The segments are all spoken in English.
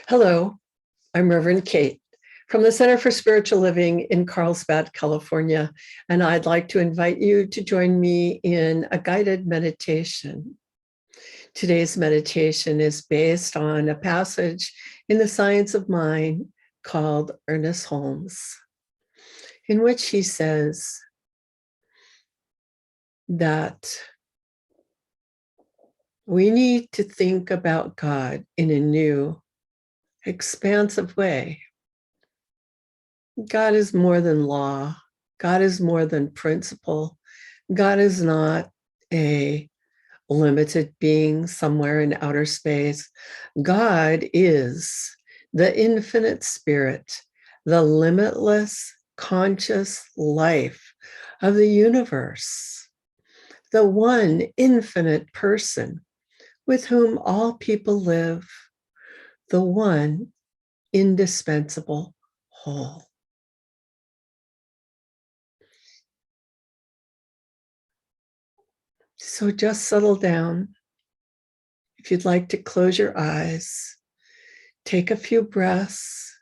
Hello, I'm Reverend Kate from the Center for Spiritual Living in Carlsbad, California, and I'd like to invite you to join me in a guided meditation. Today's meditation is based on a passage in the Science of Mind called Ernest Holmes, in which he says that we need to think about God in a new, expansive way. God is more than law. God is more than principle. God is not a limited being somewhere in outer space. God is the infinite spirit, the limitless conscious life of the universe, the one infinite person with whom all people live, the one indispensable whole. So just settle down. If you'd like to close your eyes, take a few breaths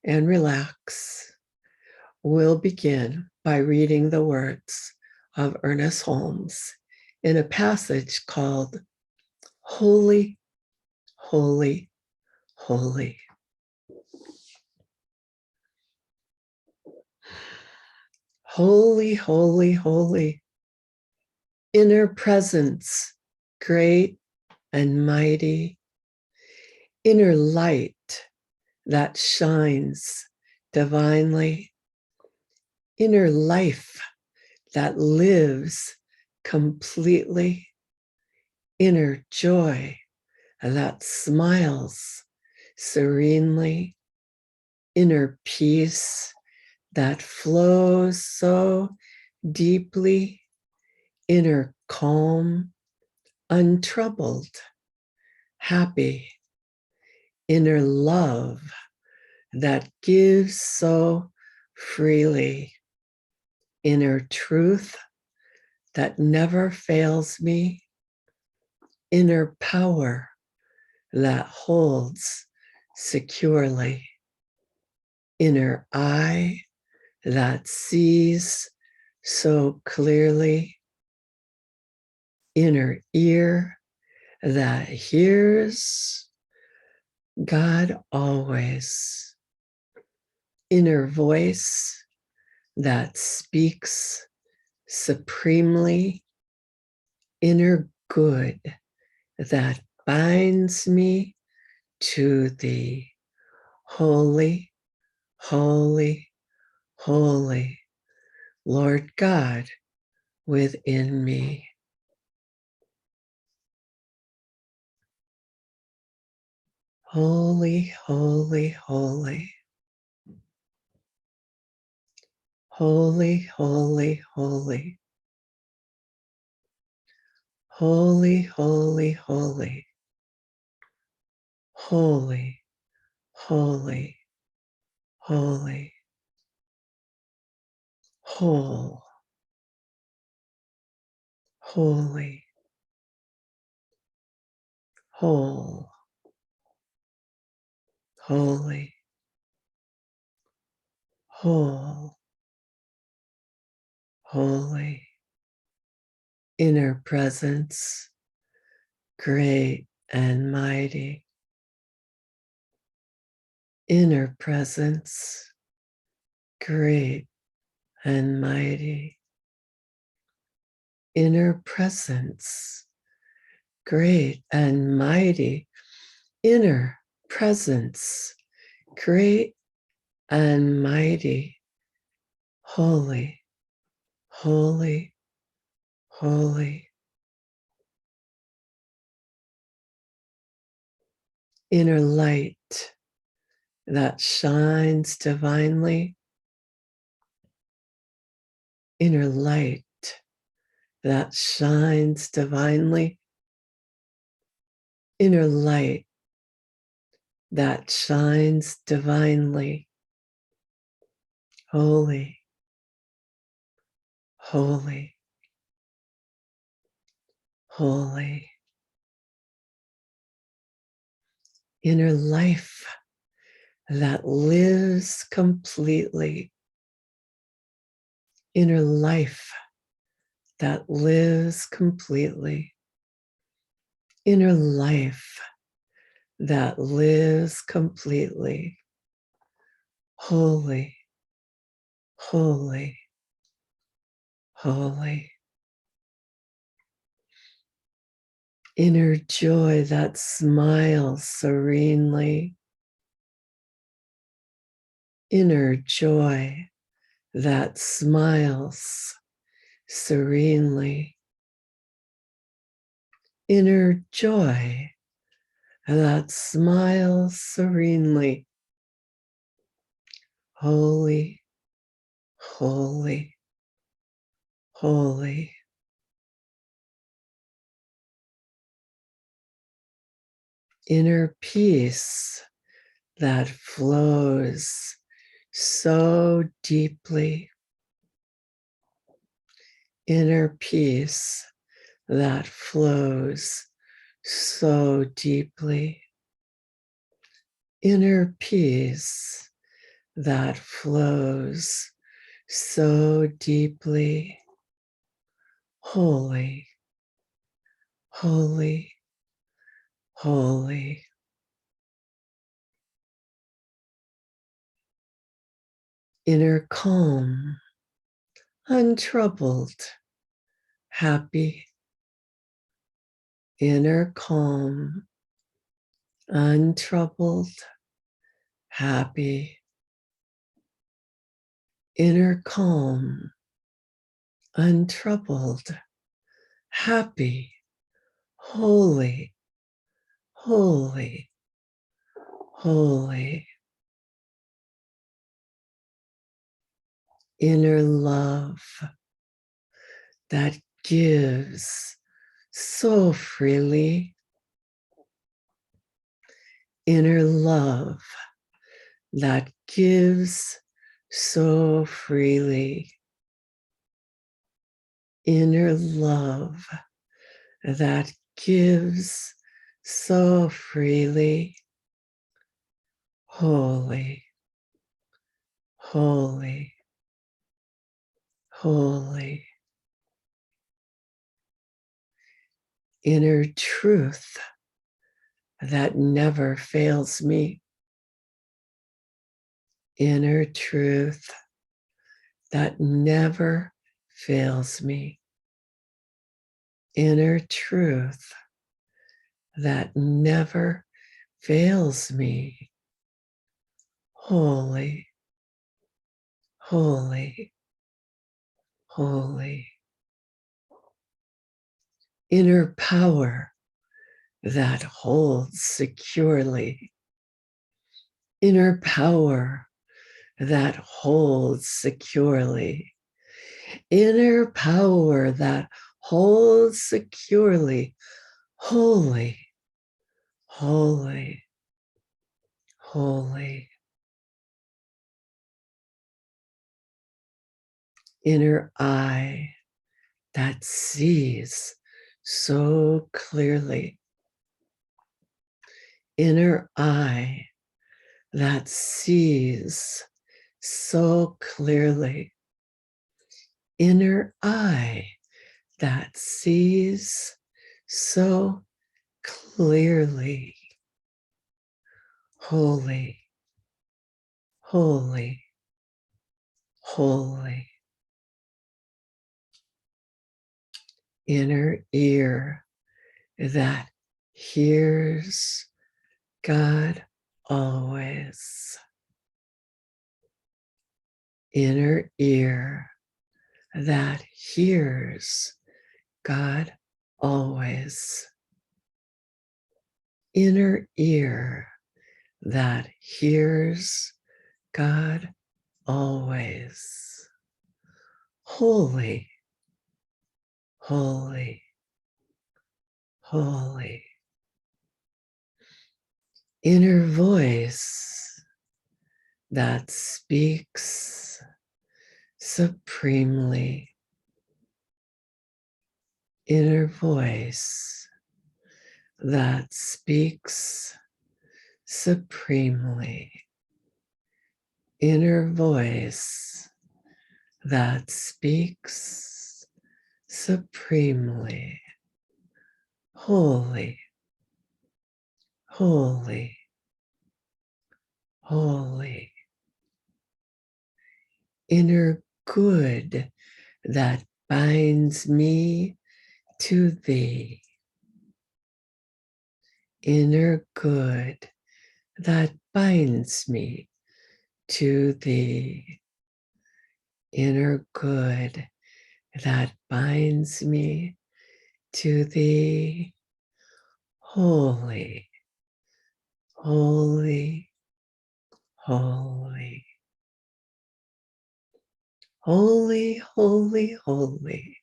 and relax. We'll begin by reading the words of Ernest Holmes in a passage called Holy, Holy, Holy. Holy, holy, holy. Inner presence, great and mighty. Inner light that shines divinely. Inner life that lives completely. Inner joy that smiles serenely. Inner peace that flows so deeply. Inner calm, untroubled, happy. Inner love that gives so freely. Inner truth that never fails me. Inner power that holds securely. Inner eye that sees so clearly. Inner ear that hears God always. Inner voice that speaks supremely. Inner good that binds me to thee. Holy, holy, holy, Lord God within me. Holy, holy, holy. Holy, holy, holy. Holy, holy, holy. Holy, holy, holy. Whole, holy, whole, holy, whole, holy. Inner presence, great and mighty. Inner presence, great and mighty. Inner presence, great and mighty. Inner presence, great and mighty. Holy, holy, holy. Inner light that shines divinely. Inner light that shines divinely. Inner light that shines divinely. Holy, holy, holy. inner life that lives completely, inner life that lives completely, inner life that lives completely, holy, holy, holy. Inner joy that smiles serenely, inner joy that smiles serenely, inner joy that smiles serenely, holy, holy, holy. Inner peace that flows so deeply, inner peace that flows so deeply, inner peace that flows so deeply, holy, holy, holy. Inner calm, untroubled, happy, inner calm, untroubled, happy, inner calm, untroubled, happy, holy, holy, holy. Inner love that gives so freely, inner love that gives so freely, inner love that gives so freely, holy, holy, holy. Inner truth that never fails me, inner truth that never fails me, inner truth that never fails me, holy, holy, holy. Inner power that holds securely, inner power that holds securely, inner power that holds securely, holy, holy, holy. Inner eye that sees so clearly, inner eye that sees so clearly, inner eye that sees so clearly, holy, holy, holy. Inner ear that hears God always, inner ear that hears God always, inner ear that hears God always, holy, holy, holy. Inner voice that speaks supremely, inner voice that speaks supremely. Inner voice that speaks supremely. Holy, holy, holy. Inner good that binds me to thee. Inner good that binds me to thee. Inner good that binds me to thee. Holy, holy, holy. Holy, holy, holy,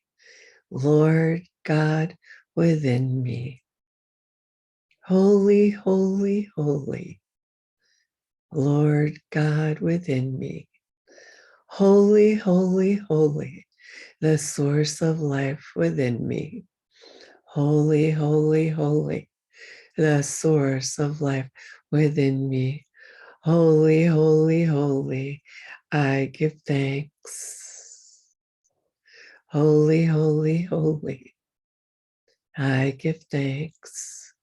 Lord God within me. Holy, holy, holy, Lord God within me. Holy, holy, holy, the source of life within me. Holy, holy, holy, the source of life within me. Holy, holy, holy, I give thanks. Holy, holy, holy, I give thanks.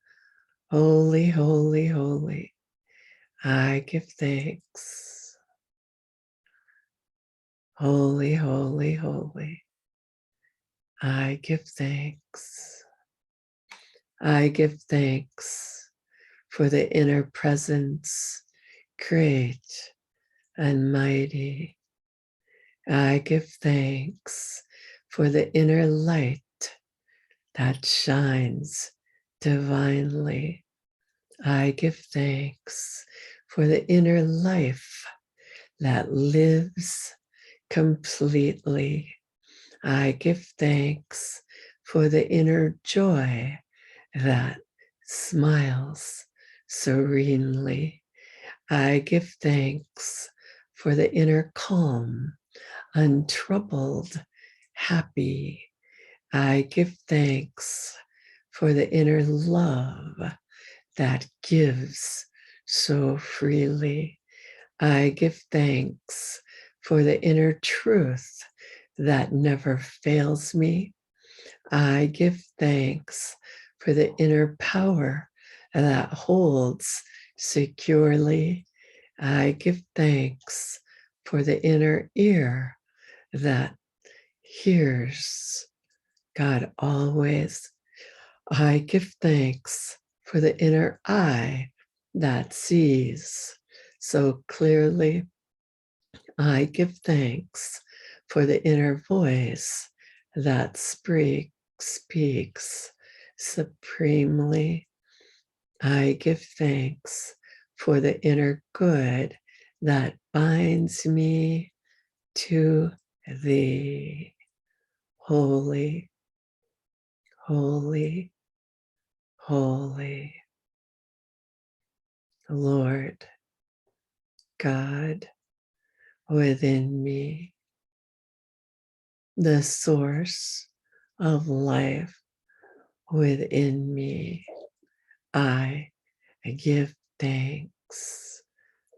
Holy, holy, holy, I give thanks. Holy, holy, holy, I give thanks. I give thanks for the inner presence, great and mighty. I give thanks for the inner light that shines divinely. I give thanks for the inner life that lives completely. I give thanks for the inner joy that smiles serenely. I give thanks for the inner calm, untroubled, happy. I give thanks for the inner love that gives so freely. I give thanks for the inner truth that never fails me. I give thanks for the inner power that holds securely. I give thanks for the inner ear that hears God always. I give thanks for the inner eye that sees so clearly. I give thanks for the inner voice that speaks supremely. I give thanks for the inner good that binds me to thee. Holy, holy, holy, Lord God within me, the source of life within me. I give thanks.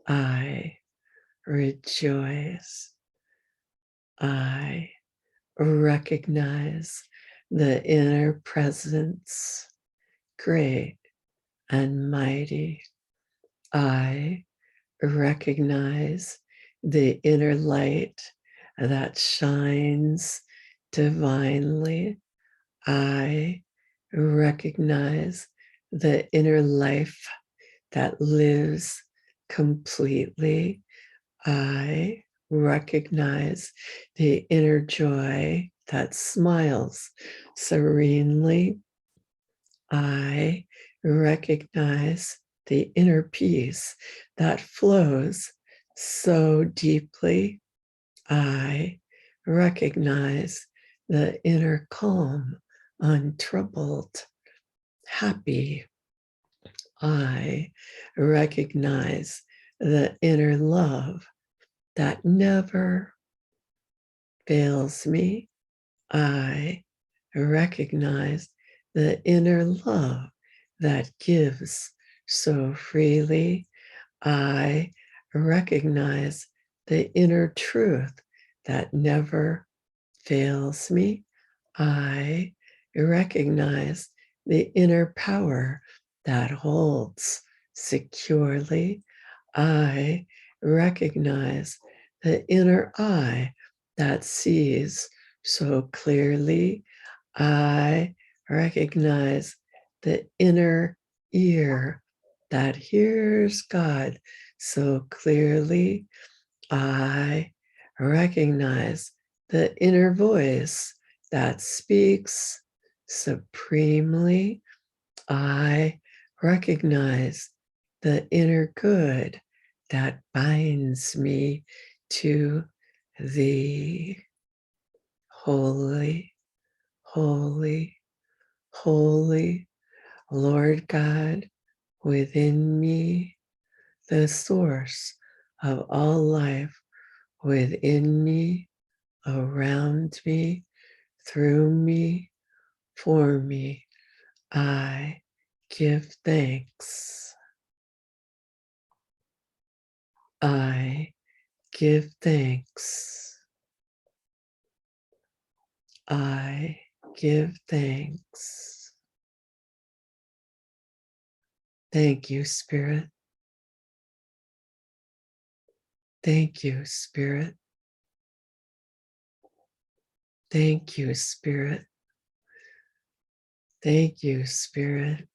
I rejoice. I recognize the inner presence, great and mighty. I recognize the inner light that shines divinely. I recognize the inner life that lives completely. I recognize the inner joy that smiles serenely. I recognize the inner peace that flows so deeply. I recognize the inner calm, untroubled, happy. I recognize the inner love that never fails me. I recognize the inner love that gives so freely. I recognize the inner truth that never fails me. I recognize the inner power that holds securely. I recognize the inner eye that sees so clearly. I recognize the inner ear that hears God so clearly. I recognize the inner voice that speaks supremely. I recognize the inner good that binds me to thee. Holy, holy, holy, Lord God, within me, the source of all life within me, around me, through me, for me. I give thanks. I give thanks. I give thanks. Thank you, Spirit. Thank you, Spirit. Thank you, Spirit. Thank you, Spirit.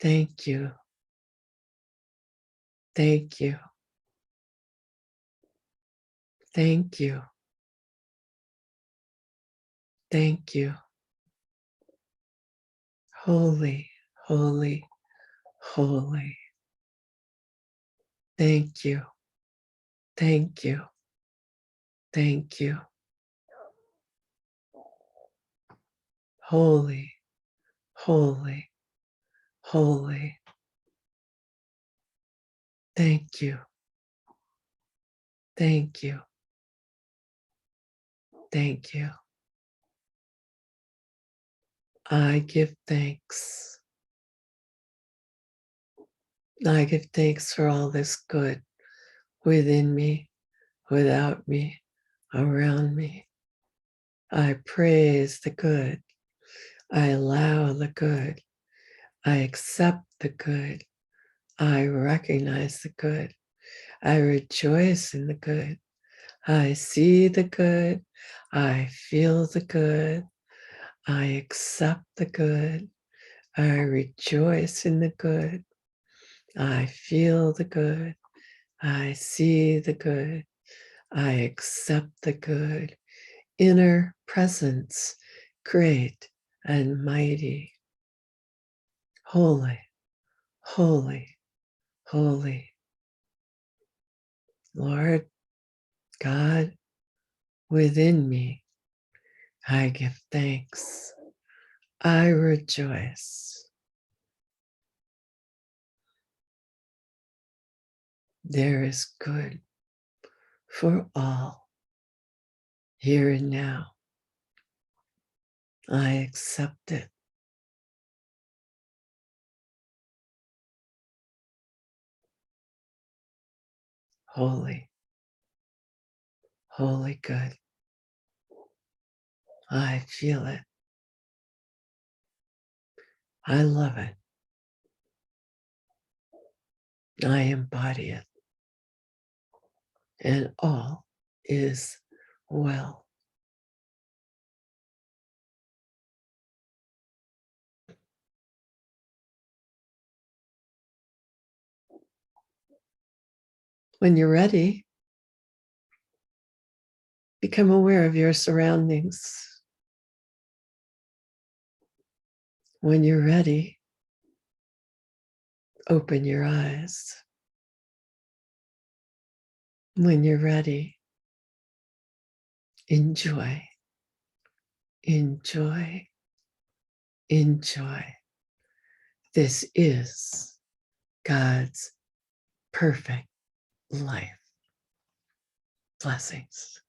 Thank you. Thank you. Thank you. Thank you. Holy, holy, holy. Thank you. Thank you. Thank you. Holy, holy, holy. Thank you. Thank you. Thank you. I give thanks. I give thanks for all this good within me, without me, around me. I praise the good. I allow the good. I accept the good. I recognize the good. I rejoice in the good. I see the good. I feel the good. I accept the good. I rejoice in the good. I feel the good. I see the good. I accept the good. Inner presence, great and mighty. Holy, holy, holy. Lord God, within me, I give thanks. I rejoice. There is good for all here and now. I accept it. Holy, holy good. I feel it. I love it. I embody it. And all is well. When you're ready, become aware of your surroundings. When you're ready, open your eyes. When you're ready, enjoy, enjoy, enjoy. This is God's perfect life. Blessings.